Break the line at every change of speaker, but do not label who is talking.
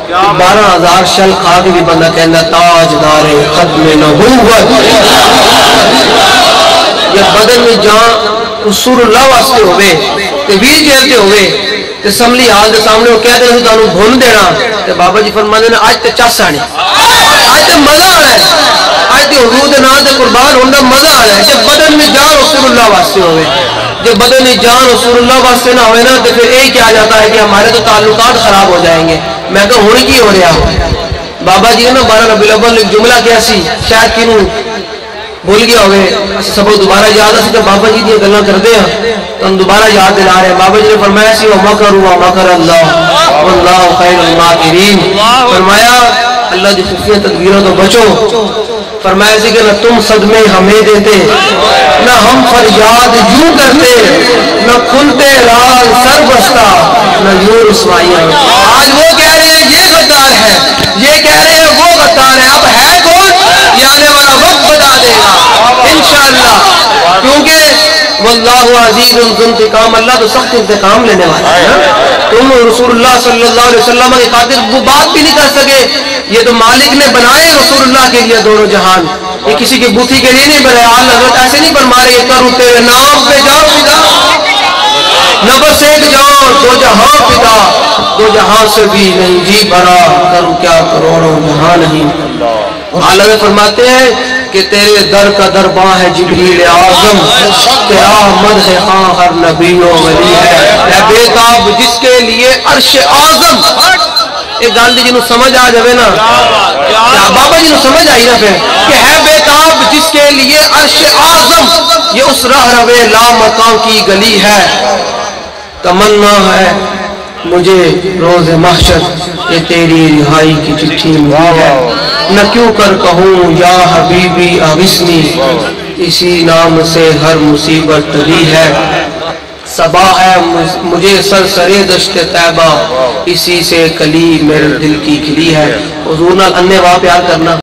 12,000 शल खा के भी बंदा कहना ताजदार खत्म नबूवत। जब बदन में जान रसूलुल्लाह वास्ते होवे ते वीर जेल ते होवे ते समली हाल दे सामने वो कहते हैं तुहानू भुन देना ते बाबा जी फरमांदे ने आज ते चस आनी, आज ते मजा आना है, आज ते हुजूर दे नाम ते कुर्बान होने मजा आना है। जब बदन में जान रसूलुल्लाह वास्ते होवे, जब बदन में जान रसूलुल्लाह वास्ते ना होवे ना तो फिर यही क्या जाता है कि हमारे तो ताल्लुकात खराब हो जाएंगे। मैं कहा हुण की हो रहा बाबा जी ने ना 12 रबीउल अव्वल एक जुमला किया सी, शायद किनू भूल गया होवे, सब दोबारा याद है जब बाबा जी दी गल्लां करदे हैं तो हम दोबारा याद दिला रहे हैं। बाबा जी ने फरमाया सी व मकरू व मकर अल्लाह वल्लाहु खैरुल माकिरीन। फरमाया अल्लाह की खुफिया तदबीरों तो बचो। फरमाया सी कि न तुम सदमे हमें देते, न हम फरियाद यूं करते, न खुलते लाल सर बसता, न यूं रुसवाइयां। आज वो कह रहे हैं ये गद्दार है, ये कह रहे हैं वो गद्दार है। अब है कौन, ये आने वाला वक्त बता देगा इंशाअल्लाह, क्योंकि वल्लाहु अज़ीज़ुन ज़ु इंतिकाम, अल्लाह तो सख्त इंतकाम लेने वाला है ना। तुम रसूलुल्लाह सल्लल्लाहु अलैहि वसल्लम के खातिर वो बात भी नहीं कर सके, ये तो मालिक ने बनाए रसूलुल्लाह के लिए दोनों जहान, ये किसी की बूथी के लिए नहीं बनाया। आला हज़रत ऐसे नहीं फरमा रहे करूं तेरे नाम पे जाओ फिदा, नबस एक जाओ दो जहां फिदा, दो जहां से भी नहीं जी भरा, करूं क्या करोड़ों जहां नहीं। आला में फरमाते हैं कि तेरे दर का दरबार है जिब्रील आज़म, तेरा मद है हाँ हर नबी व वली है बेताब जिसके लिए अर्श आज़म। एक गल जिन्हों समझ आ जाए ना, क्या बाबा जी समझ आई ना फिर कि है बेताब जिसके लिए अर्श आज़म, ये उस राह रवे ला मकाम की गली है। तमन्ना है मुझे रोज़ महशर ये तेरी रिहाई की चिट्ठी मिली है, न क्यों कर कहूँ या हबीबी अगिस्नी, इसी नाम से हर मुसीबत टली है। सबा है मुझे सरसरे दश्त तैबा, इसी से कली मेरे दिल की खिली है। हुजूर नाल अन्ने वाह प्यार करना।